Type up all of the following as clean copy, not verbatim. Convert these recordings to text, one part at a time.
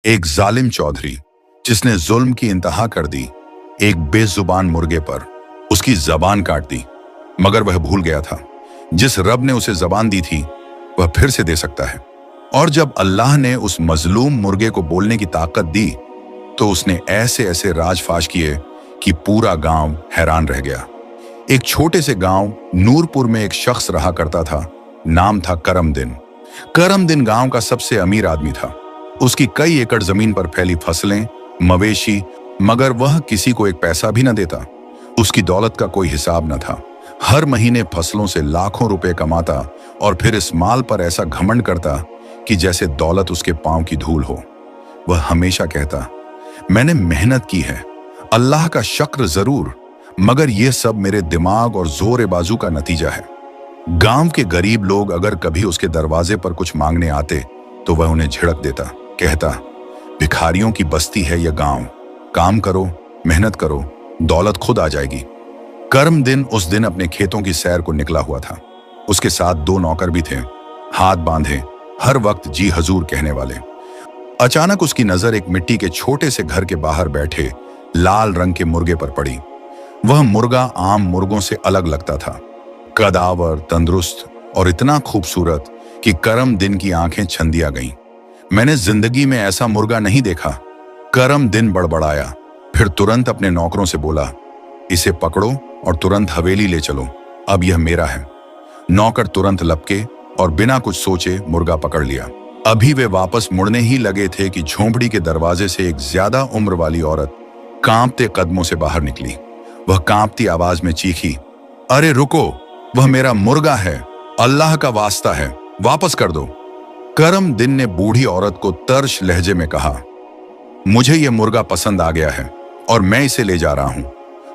एक जालिम चौधरी जिसने जुल्म की इंतहा कर दी, एक बेजुबान मुर्गे पर उसकी जबान काट दी। मगर वह भूल गया था, जिस रब ने उसे जबान दी थी वह फिर से दे सकता है। और जब अल्लाह ने उस मजलूम मुर्गे को बोलने की ताकत दी तो उसने ऐसे ऐसे राजफाश किए कि पूरा गांव हैरान रह गया। एक छोटे से गांव नूरपुर में एक शख्स रहा करता था। नाम था करमदिन। करमदिन गांव का सबसे अमीर आदमी था। उसकी कई एकड़ जमीन पर फैली फसलें, मवेशी, मगर वह किसी को एक पैसा भी न देता। उसकी दौलत का कोई हिसाब न था। हर महीने फसलों से लाखों रुपए कमाता और फिर इस माल पर ऐसा घमंड करता कि जैसे दौलत उसके पांव की धूल हो। वह हमेशा कहता, मैंने मेहनत की है, अल्लाह का शुक्र जरूर, मगर यह सब मेरे दिमाग और जोर बाजू का नतीजा है। गांव के गरीब लोग अगर कभी उसके दरवाजे पर कुछ मांगने आते तो वह उन्हें झिड़क देता, कहता, भिखारियों की बस्ती है यह गांव, काम करो, मेहनत करो, दौलत खुद आ जाएगी। करमदिन उस दिन अपने खेतों की सैर को निकला हुआ था। उसके साथ 2 नौकर भी थे, हाथ बांधे, हर वक्त जी हजूर कहने वाले। अचानक उसकी नजर एक मिट्टी के छोटे से घर के बाहर बैठे लाल रंग के मुर्गे पर पड़ी। वह मुर्गा आम मुर्गों से अलग लगता था, कदावर, तंदुरुस्त और इतना खूबसूरत कि करमदिन की आंखें छंदिया गईं। मैंने जिंदगी में ऐसा मुर्गा नहीं देखा। करमदिन बड़बड़ाया, फिर तुरंत अपने नौकरों से बोला, इसे पकड़ो और तुरंत हवेली ले चलो, अब यह मेरा है। नौकर तुरंत लपके और बिना कुछ सोचे मुर्गा पकड़ लिया। अभी वे वापस मुड़ने ही लगे थे कि झोंपड़ी के दरवाजे से एक ज्यादा उम्र वाली औरत कांपते कदमों से बाहर निकली। वह कांपती आवाज में चीखी, अरे रुको, वह मेरा मुर्गा है, अल्लाह का वास्ता है, वापस कर दो। करमदिन ने बूढ़ी औरत को तर्श लहजे में कहा, मुझे यह मुर्गा पसंद आ गया है और मैं इसे ले जा रहा हूं।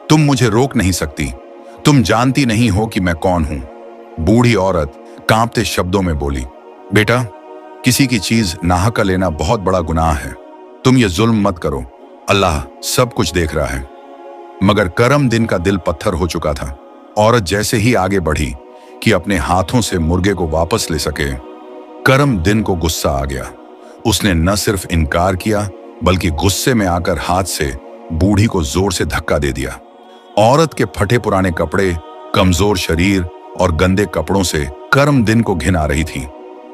तुम मुझे रोक नहीं सकती, तुम जानती नहीं हो कि मैं कौन हूं। बूढ़ी औरत कांपते शब्दों में बोली, बेटा, किसी की चीज नाहक लेना बहुत बड़ा गुनाह है, तुम ये जुल्म मत करो, अल्लाह सब कुछ देख रहा है। मगर करमदिन का दिल पत्थर हो चुका था। औरत जैसे ही आगे बढ़ी कि अपने हाथों से मुर्गे को वापस ले सके, करमदिन को गुस्सा आ गया। उसने न सिर्फ इनकार किया बल्कि गुस्से में आकर हाथ से बूढ़ी को जोर से धक्का दे दिया। औरत के फटे पुराने कपड़े, कमजोर शरीर और गंदे कपड़ों से करमदिन को घिन आ रही थी।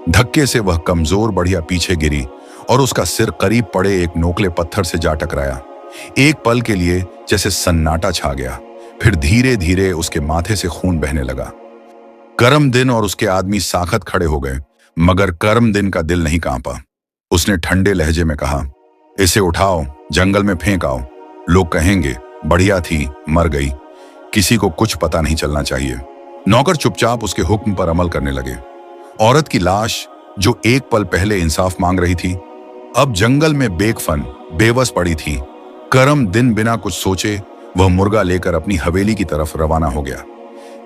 धक्के से वह कमजोर बढ़िया पीछे गिरी और उसका सिर करीब पड़े एक नोकले पत्थर से जा टकराया। एक पल के लिए जैसे सन्नाटा छा गया, फिर धीरे धीरे उसके माथे से खून बहने लगा। करमदिन और उसके आदमी साखत खड़े हो गए, मगर करमदिन का दिल नहीं कांपा। उसने ठंडे लहजे में कहा, इसे उठाओ, जंगल में फेंक आओ, लोग कहेंगे बढ़िया थी, मर गई, किसी को कुछ पता नहीं चलना चाहिए। नौकर चुपचाप उसके हुक्म पर अमल करने लगे। औरत की लाश, जो एक पल पहले इंसाफ मांग रही थी, अब जंगल में बेकफन बेबस पड़ी थी। करमदिन बिना कुछ सोचे वह मुर्गा लेकर अपनी हवेली की तरफ रवाना हो गया,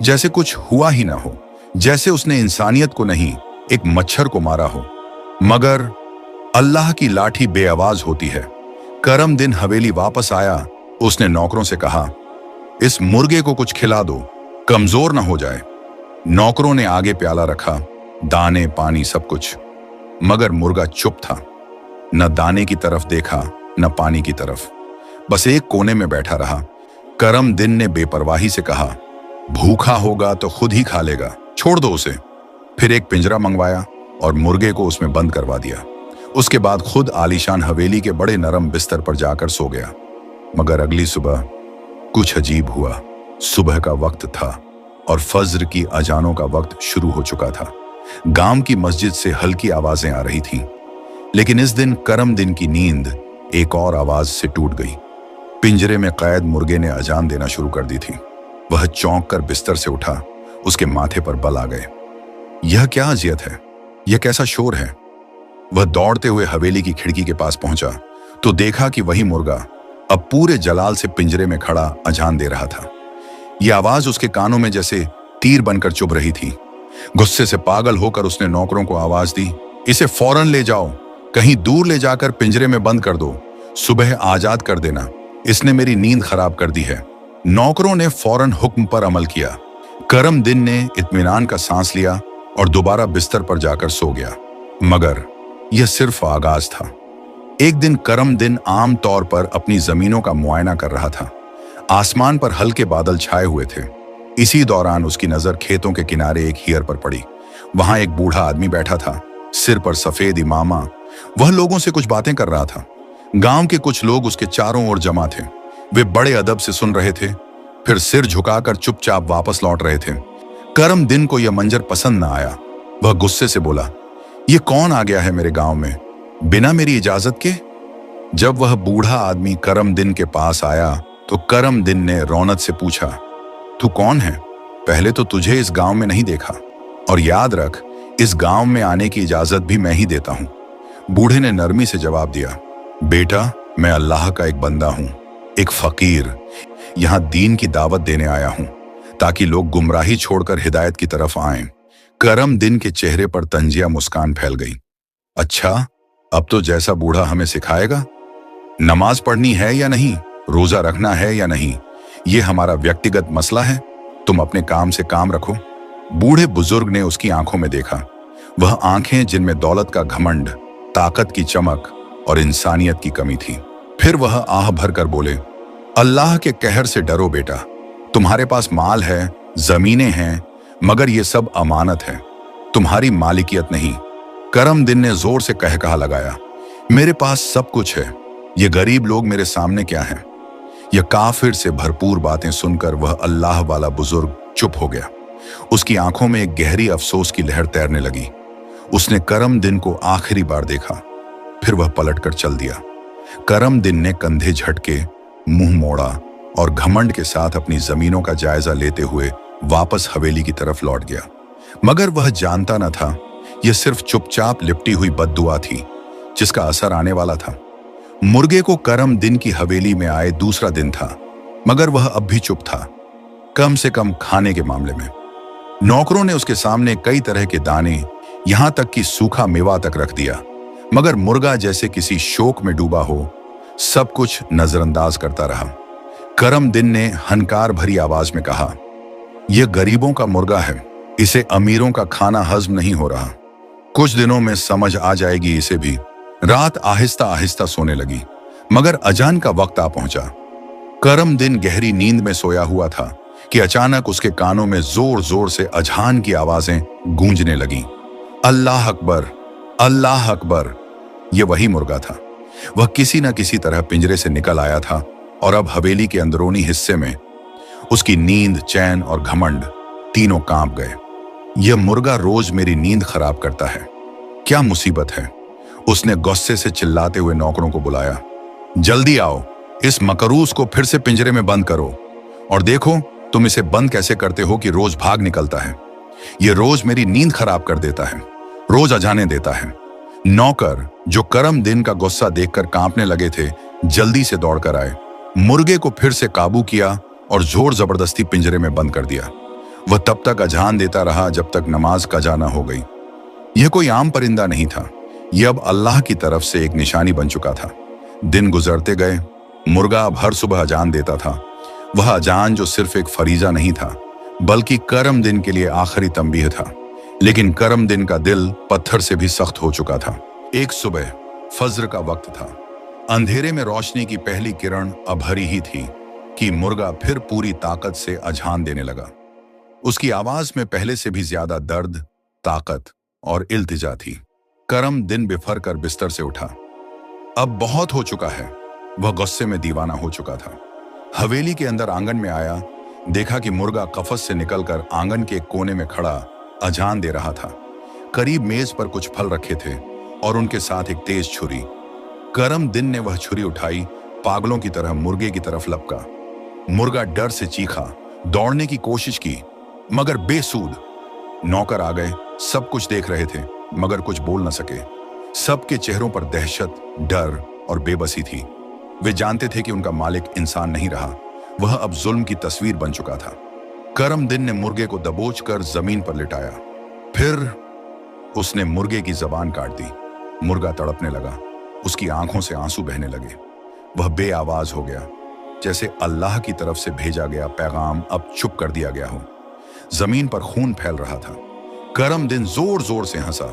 जैसे कुछ हुआ ही ना हो, जैसे उसने इंसानियत को नहीं, एक मच्छर को मारा हो। मगर अल्लाह की लाठी बेआवाज होती है। करमदिन हवेली वापस आया। उसने नौकरों से कहा, इस मुर्गे को कुछ खिला दो, कमजोर ना हो जाए। नौकरों ने आगे प्याला रखा, दाने, पानी, सब कुछ, मगर मुर्गा चुप था। न दाने की तरफ देखा, न पानी की तरफ, बस एक कोने में बैठा रहा। करमदिन ने बेपरवाही से कहा, भूखा होगा तो खुद ही खा लेगा, छोड़ दो उसे। फिर एक पिंजरा मंगवाया और मुर्गे को उसमें बंद करवा दिया। उसके बाद खुद आलीशान हवेली के बड़े नरम बिस्तर पर जाकर सो गया। मगर अगली सुबह कुछ अजीब हुआ। सुबह का वक्त था और फज्र की अजानों का वक्त शुरू हो चुका था। गांव की मस्जिद से हल्की आवाजें आ रही थीं, लेकिन इस दिन करमदिन की नींद एक और आवाज से टूट गई। पिंजरे में कैद मुर्गे ने अजान देना शुरू कर दी थी। वह चौंक कर बिस्तर से उठा, उसके माथे पर बल आ गए। यह क्या अजियत है, यह कैसा शोर है? वह दौड़ते हुए हवेली की खिड़की के पास पहुंचा तो देखा कि वही मुर्गा अब पूरे जलाल से पिंजरे में खड़ा अजान दे रहा था। यह आवाज उसके कानों में जैसे तीर बनकर चुभ रही थी। गुस्से से पागल होकर उसने नौकरों को आवाज दी, इसे फौरन ले जाओ, कहीं दूर ले जाकर पिंजरे में बंद कर दो, सुबह आजाद कर देना, इसने मेरी नींद खराब कर दी है। नौकरों ने फौरन हुक्म पर अमल किया। करमदिन ने इत्मीनान का सांस लिया और दोबारा बिस्तर पर जाकर सो गया। मगर यह सिर्फ आगाज था। एक दिन करम दिन आम तौर पर अपनी जमीनों का मुआयना कर रहा था। आसमान पर हल्के बादल छाए हुए थे। इसी दौरान उसकी नजर खेतों के किनारे एक हियर पर पड़ी। वहां एक बूढ़ा आदमी बैठा था, सिर पर सफेद इमामा। वह लोगों से कुछ बातें कर रहा था। गांव के कुछ लोग उसके चारों ओर जमा थे। वे बड़े अदब से सुन रहे थे, फिर सिर झुकाकर चुपचाप वापस लौट रहे थे। करम दिन को यह मंजर पसंद न आया। वह गुस्से से बोला, यह कौन आ गया है मेरे गांव में बिना मेरी इजाजत के? जब वह बूढ़ा आदमी करम दिन के पास आया तो करम दिन ने रौनक से पूछा, तू कौन है? पहले तो तुझे इस गांव में नहीं देखा, और याद रख, इस गांव में आने की इजाजत भी मैं ही देता हूं। बूढ़े ने नरमी से जवाब दिया, बेटा, मैं अल्लाह का एक बंदा हूं, एक फकीर। यहां दीन की दावत देने आया हूं ताकि लोग गुमराही छोड़कर हिदायत की तरफ आएं। करम दिन के चेहरे पर तंजिया मुस्कान फैल गई। अच्छा, अब तो जैसा बूढ़ा हमें सिखाएगा। नमाज पढ़नी है या नहीं, रोजा रखना है या नहीं, यह हमारा व्यक्तिगत मसला है। तुम अपने काम से काम रखो। बूढ़े बुजुर्ग ने उसकी आंखों में देखा। वह आंखें जिनमें दौलत का घमंड, ताकत की चमक और इंसानियत की कमी थी। फिर वह आह भरकर बोले, अल्लाह के कहर से डरो बेटा। तुम्हारे पास माल है, जमीनें हैं, मगर ये सब अमानत है, तुम्हारी मालिकियत नहीं। करम दिन ने जोर से कहकहा लगाया, मेरे पास सब कुछ है, ये गरीब लोग मेरे सामने क्या हैं? यह काफिर से भरपूर बातें सुनकर वह अल्लाह वाला बुजुर्ग चुप हो गया। उसकी आंखों में एक गहरी अफसोस की लहर तैरने लगी। उसने करम दिन को आखिरी बार देखा, फिर वह पलटकर चल दिया। करम दिन ने कंधे झटके, मुंह मोड़ा और घमंड के साथ अपनी जमीनों का जायजा लेते हुए वापस हवेली की तरफ लौट गया। मगर वह जानता न था, यह सिर्फ चुपचाप लिपटी हुई बद्दुआ थी जिसका असर आने वाला था। मुर्गे को करम दिन की हवेली में आए दूसरा दिन था, मगर वह अब भी चुप था, कम से कम खाने के मामले में। नौकरों ने उसके सामने कई तरह के दाने, यहां तक कि सूखा मेवा तक रख दिया, मगर मुर्गा जैसे किसी शोक में डूबा हो, सब कुछ नजरअंदाज करता रहा। करम दिन ने हनकार भरी आवाज में कहा, यह गरीबों का मुर्गा है, इसे अमीरों का खाना हजम नहीं हो रहा। कुछ दिनों में समझ आ जाएगी इसे भी। रात आहिस्ता आहिस्ता सोने लगी, मगर अजान का वक्त आ पहुंचा। करम दिन गहरी नींद में सोया हुआ था कि अचानक उसके कानों में जोर जोर से अजान की आवाजें गूंजने लगीं। अल्लाह अकबर, अल्लाह अकबर। यह वही मुर्गा था। वह किसी न किसी तरह पिंजरे से निकल आया था और अब हवेली के अंदरूनी हिस्से में उसकी नींद, चैन और घमंड तीनों कांप गए। यह मुर्गा रोज मेरी नींद खराब करता है, क्या मुसीबत है? उसने गुस्से से चिल्लाते हुए नौकरों को बुलाया, जल्दी आओ, इस मकरूस को फिर से पिंजरे में बंद करो और देखो तुम इसे बंद कैसे करते हो कि रोज भाग निकलता है। यह रोज मेरी नींद खराब कर देता है, रोज अजाने देता है। नौकर, जो करम दिन का गुस्सा देखकर कांपने लगे थे, जल्दी से दौड़कर आए, मुर्गे को फिर से काबू किया और जोर जबरदस्ती पिंजरे में बंद कर दिया। वह तब तक अजान देता रहा जब तक नमाज कजा न हो गई। यह कोई आम परिंदा नहीं था, यह अब अल्लाह की तरफ से एक निशानी बन चुका था। दिन गुजरते गए, मुर्गा अब हर सुबह अजान देता था। वह अजान जो सिर्फ एक फरीजा नहीं था, बल्कि करम दिन के लिए आखिरी तंबीह था। लेकिन करम दिन का दिल पत्थर से भी सख्त हो चुका था। एक सुबह फज्र का वक्त था। अंधेरे में रोशनी की पहली किरण अब हरी ही थी कि मुर्गा फिर पूरी ताकत से अजान देने लगा। उसकी आवाज में पहले से भी ज्यादा दर्द, ताकत और इल्तिजा थी। करम दिन बिफर कर बिस्तर से उठा। अब बहुत हो चुका है। वह गुस्से में दीवाना हो चुका था। हवेली के अंदर आंगन में आया, देखा कि मुर्गा कफस से निकलकर आंगन के एक कोने में खड़ा अजान दे रहा था। करीब मेज पर कुछ फल रखे थे और उनके साथ एक तेज छुरी। करम दिन ने वह छुरी उठाई, पागलों की तरह मुर्गे की तरफ लपका। मुर्गा डर से चीखा, दौड़ने की कोशिश की, मगर बेसूद। नौकर आ गए, सब कुछ देख रहे थे मगर कुछ बोल न सके। सबके चेहरों पर दहशत, डर और बेबसी थी। वे जानते थे कि उनका मालिक इंसान नहीं रहा, वह अब जुल्म की तस्वीर बन चुका था। करम दिन ने मुर्गे को दबोचकर जमीन पर लिटाया। फिर उसने मुर्गे की जबान काट दी। मुर्गा तड़पने लगा, उसकी आंखों से आंसू बहने लगे। वह बेआवाज हो गया, जैसे अल्लाह की तरफ से भेजा गया पैगाम अब चुप कर दिया गया हो। जमीन पर खून फैल रहा था। करम दिन जोर जोर से हंसा।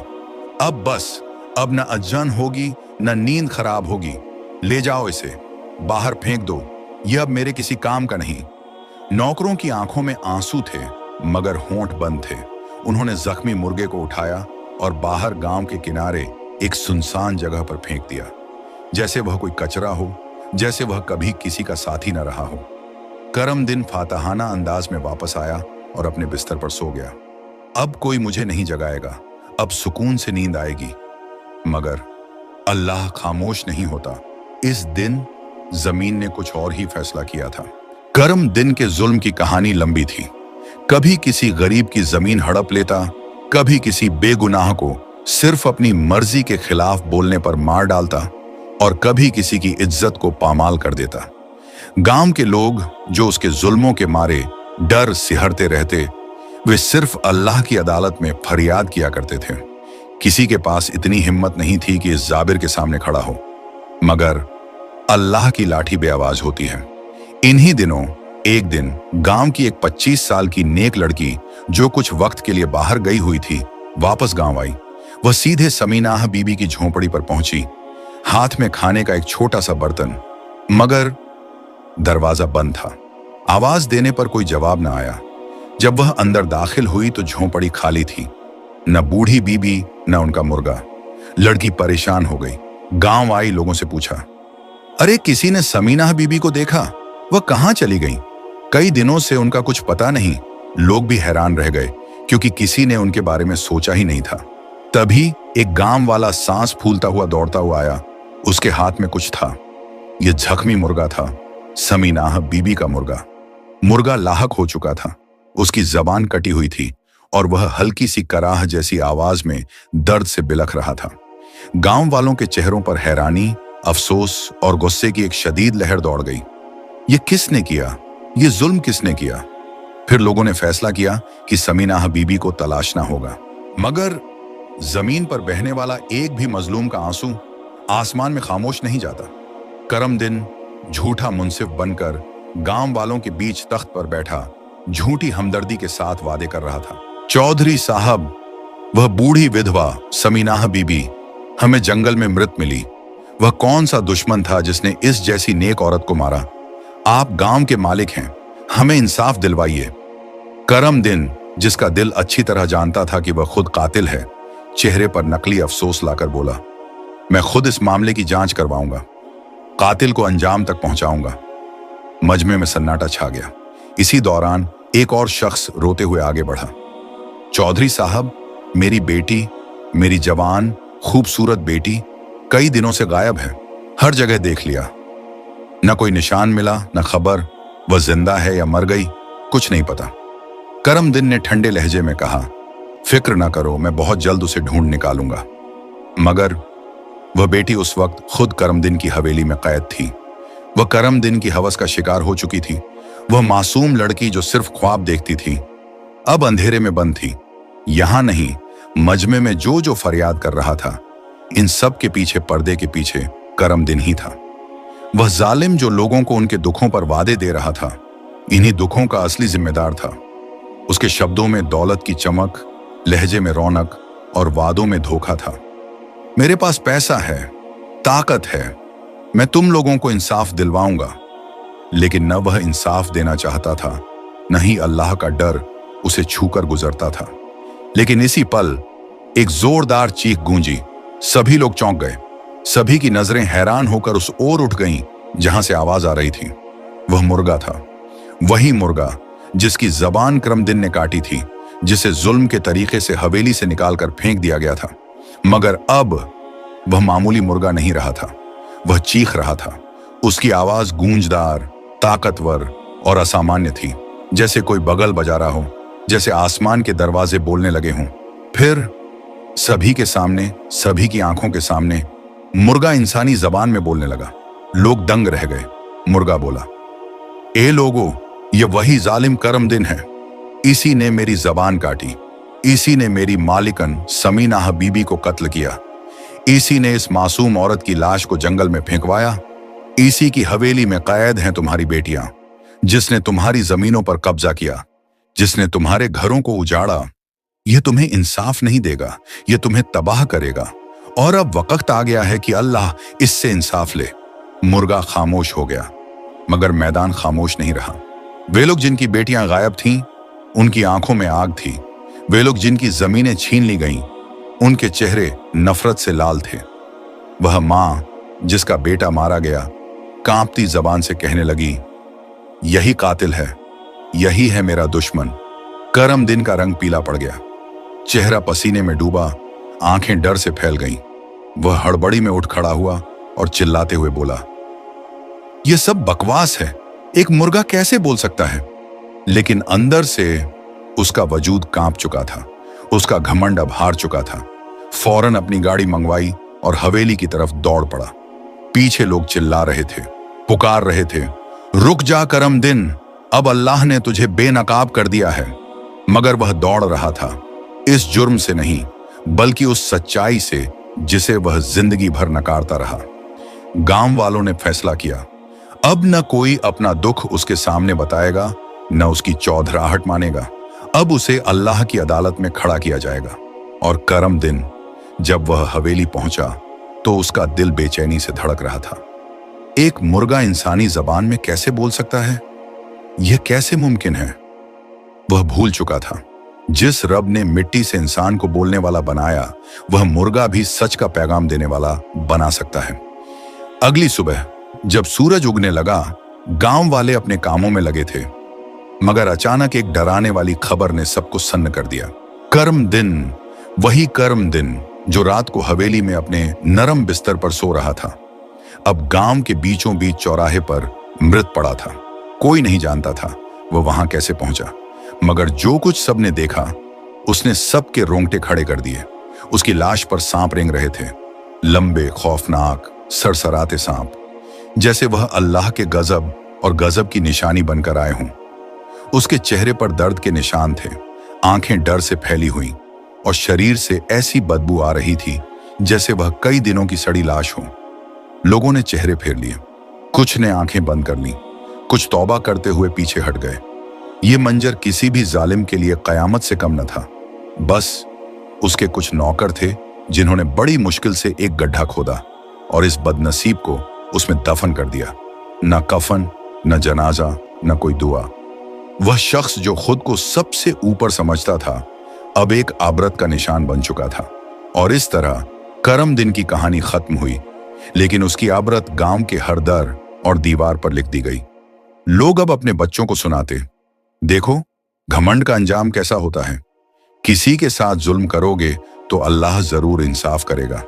अब बस, अब न अजन होगी न नींद खराब होगी। ले जाओ इसे, बाहर फेंक दो, ये अब मेरे किसी काम का नहीं। नौकरों की आंखों में आंसू थे मगर होंठ बंद थे। उन्होंने जख्मी मुर्गे को उठाया और बाहर गांव के किनारे एक सुनसान जगह पर फेंक दिया, जैसे वह कोई कचरा हो, जैसे वह कभी किसी का साथी न रहा हो। करमदिन फातहाना अंदाज में वापस आया और अपने बिस्तर पर सो गया। अब कोई मुझे नहीं जगाएगा, अब सुकून से नींद आएगी। मगर अल्लाह खामोश नहीं होता। इस दिन जमीन ने कुछ और ही फैसला किया था। करम दिन के जुल्म की कहानी लंबी थी। कभी किसी गरीब की जमीन हड़प लेता, कभी किसी बेगुनाह को सिर्फ अपनी मर्जी के खिलाफ बोलने पर मार डालता, और कभी किसी की इज्जत को पामाल कर देता। गांव के लोग जो उसके जुल्मों के मारे डर सिहरते रहते, वे सिर्फ अल्लाह की अदालत में फरियाद किया करते थे। किसी के पास इतनी हिम्मत नहीं थी कि इस जाबिर के सामने खड़ा हो, मगर अल्लाह की लाठी बेआवाज होती है। इन्हीं दिनों एक दिन गांव की एक 25 साल की नेक लड़की जो कुछ वक्त के लिए बाहर गई हुई थी, वापस गांव आई। वह सीधे समीनाह बीबी की झोंपड़ी पर पहुंची, हाथ में खाने का एक छोटा सा बर्तन, मगर दरवाजा बंद था। आवाज देने पर कोई जवाब न आया। जब वह अंदर दाखिल हुई तो झोंपड़ी खाली थी, न बूढ़ी बीबी न उनका मुर्गा। लड़की परेशान हो गई। गांव आई लोगों से पूछा, अरे किसी ने समीनाह बीबी को देखा? वह कहां चली गई? कई दिनों से उनका कुछ पता नहीं। लोग भी हैरान रह गए क्योंकि किसी ने उनके बारे में सोचा ही नहीं था। तभी एक गांव वाला सांस फूलता हुआ दौड़ता हुआ आया। उसके हाथ में कुछ था। यह जख्मी मुर्गा था, समीनाह बीबी का मुर्गा। मुर्गा लाहक हो चुका था, उसकी जबान कटी हुई थी और वह हल्की सी कराह जैसी आवाज में दर्द से बिलख रहा था। गांव वालों के चेहरों पर हैरानी, अफसोस और गुस्से की एक शदीद लहर दौड़ गई। ये किसने किया? ये जुल्म किसने किया? फिर लोगों ने फैसला किया कि समीनाह बीबी को तलाशना होगा। मगर जमीन पर बहने वाला एक भी मजलूम का आंसू आसमान में खामोश नहीं जाता। करम दिन झूठा मुंसिफ बनकर गांव वालों के बीच तख्त पर बैठा झूठी हमदर्दी के साथ वादे कर रहा था। चौधरी साहब, वह बूढ़ी विधवा समीनाह बीबी हमें जंगल में मृत मिली। वह कौन सा दुश्मन था जिसने इस जैसी नेक औरत को मारा? आप गांव के मालिक हैं, हमें इंसाफ दिलवाइए। करम दिन, जिसका दिल अच्छी तरह जानता था कि वह खुद कातिल है, चेहरे पर नकली अफसोस लाकर बोला, मैं खुद इस मामले की जांच करवाऊंगा, कातिल को अंजाम तक पहुंचाऊंगा। मजमे में सन्नाटा छा गया। इसी दौरान एक और शख्स रोते हुए आगे बढ़ा, चौधरी साहब, मेरी बेटी, मेरी जवान खूबसूरत बेटी कई दिनों से गायब है। हर जगह देख लिया, न कोई निशान मिला, न खबर वह जिंदा है या मर गई, कुछ नहीं पता। करम दिन ने ठंडे लहजे में कहा, फिक्र न करो, मैं बहुत जल्द उसे ढूंढ निकालूंगा। मगर वह बेटी उस वक्त खुद करम दिन की हवेली में कैद थी। वह करम दिन की हवस का शिकार हो चुकी थी। वह मासूम लड़की जो सिर्फ ख्वाब देखती थी, अब अंधेरे में बंद थी। यहां नहीं, मजमे में जो जो फरियाद कर रहा था, इन सब के पीछे, पर्दे के पीछे करम दिन ही था। वह जालिम जो लोगों को उनके दुखों पर वादे दे रहा था, इन्हीं दुखों का असली जिम्मेदार था। उसके शब्दों में दौलत की चमक, लहजे में रौनक और वादों में धोखा था। मेरे पास पैसा है, ताकत है, मैं तुम लोगों को इंसाफ दिलवाऊंगा। लेकिन न वह इंसाफ देना चाहता था, न ही अल्लाह का डर उसे छूकर गुजरता था। लेकिन इसी पल एक जोरदार चीख गूंजी। सभी लोग चौंक गए। सभी की नजरें हैरान होकर उस ओर उठ गईं जहां से आवाज आ रही थी। वह मुर्गा था, वही मुर्गा जिसकी जबान करम दिन ने काटी थी, जिसे जुल्म के तरीके से हवेली से निकालकर फेंक दिया गया था। मगर अब वह मामूली मुर्गा नहीं रहा था, वह चीख रहा था। उसकी आवाज गूंजदार, ताकतवर और असामान्य थी, जैसे कोई बगल बजा रहा हो, जैसे आसमान के दरवाजे बोलने लगे हों। फिर सभी के सामने, सभी की आंखों के सामने मुर्गा इंसानी जबान में बोलने लगा। लोग दंग रह गए। मुर्गा बोला, ए लोगों, ये वही जालिम करम दिन है। इसी ने मेरी जबान काटी, इसी ने मेरी मालिकन समीनाह बीबी को कत्ल किया, इसी ने इस मासूम औरत की लाश को जंगल में फेंकवाया, इसी की हवेली में कैद हैं तुम्हारी बेटियां, जिसने तुम्हारी जमीनों पर कब्जा किया, जिसने तुम्हारे घरों को उजाड़ा। यह तुम्हें इंसाफ नहीं देगा, यह तुम्हें तबाह करेगा और अब वक्त आ गया है कि अल्लाह इससे इंसाफ ले। मुर्गा खामोश हो गया, मगर मैदान खामोश नहीं रहा। वे लोग जिनकी बेटियां गायब थीं, उनकी आंखों में आग थी। वे लोग जिनकी जमीनें छीन ली गईं, उनके चेहरे नफरत से लाल थे। वह मां जिसका बेटा मारा गया, कांपती जबान से कहने लगी, यही कातिल है, यही है मेरा दुश्मन। करम दिन का रंग पीला पड़ गया, चेहरा पसीने में डूबा, आंखें डर से फैल गईं। वह हड़बड़ी में उठ खड़ा हुआ और चिल्लाते हुए बोला, यह सब बकवास है, एक मुर्गा कैसे बोल सकता है? लेकिन अंदर से उसका वजूद कांप चुका था, उसका घमंड अब हार चुका था। फौरन अपनी गाड़ी मंगवाई और हवेली की तरफ दौड़ पड़ा। पीछे लोग चिल्ला रहे थे, पुकार रहे थे, रुक जा करम दिन, अब अल्लाह ने तुझे बेनकाब कर दिया है। मगर वह दौड़ रहा था इस जुर्म से नहीं, बल्कि उस सच्चाई से जिसे वह जिंदगी भर नकारता रहा। गांव वालों ने फैसला किया, अब न कोई अपना दुख उसके सामने बताएगा, न उसकी चौधराहट मानेगा। अब उसे अल्लाह की अदालत में खड़ा किया जाएगा। और करम दिन जब वह हवेली पहुंचा तो उसका दिल बेचैनी से धड़क रहा था। एक मुर्गा इंसानी जबान में कैसे बोल सकता है? यह कैसे मुमकिन है? वह भूल चुका था, जिस रब ने मिट्टी से इंसान को बोलने वाला बनाया, वह मुर्गा भी सच का पैगाम देने वाला बना सकता है। अगली सुबह जब सूरज उगने लगा, गांव वाले अपने कामों में लगे थे, मगर अचानक एक डराने वाली खबर ने सबको सन्न कर दिया। कर्म दिन, वही कर्म दिन जो रात को हवेली में अपने नरम बिस्तर पर सो रहा था, अब गांव के बीचों बीच चौराहे पर मृत पड़ा था। कोई नहीं जानता था वह वहां कैसे पहुंचा, मगर जो कुछ सबने देखा उसने सबके रोंगटे खड़े कर दिए। उसकी लाश पर सांप रेंग रहे थे, लंबे, खौफनाक, सरसराते सांप, जैसे वह अल्लाह के गजब और गजब की निशानी बनकर आए हों। उसके चेहरे पर दर्द के निशान थे, आंखें डर से फैली हुई और शरीर से ऐसी बदबू आ रही थी जैसे वह कई दिनों की सड़ी लाश हो। लोगों ने चेहरे फेर लिए, कुछ ने आंखें बंद कर लीं, कुछ तौबा करते हुए पीछे हट गए। ये मंजर किसी भी जालिम के लिए कयामत से कम न था। बस उसके कुछ नौकर थे जिन्होंने बड़ी मुश्किल से एक गड्ढा खोदा और इस बदनसीब को उसमें दफन कर दिया। न कफन, न जनाजा, न कोई दुआ। वह शख्स जो खुद को सबसे ऊपर समझता था, अब एक आबरत का निशान बन चुका था। और इस तरह करम दिन की कहानी खत्म हुई, लेकिन उसकी आबरत गांव के हर दर और दीवार पर लिख दी गई। लोग अब अपने बच्चों को सुनाते, देखो घमंड का अंजाम कैसा होता है। किसी के साथ जुल्म करोगे तो अल्लाह जरूर इंसाफ करेगा।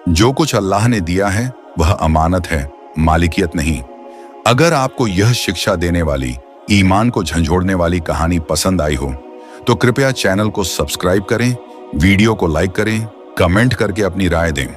जो कुछ अल्लाह ने दिया है वह अमानत है, मालिकियत नहीं। अगर आपको यह शिक्षा देने वाली, ईमान को झंझोड़ने वाली कहानी पसंद आई हो तो कृपया चैनल को सब्सक्राइब करें, वीडियो को लाइक करें, कमेंट करके अपनी राय दें।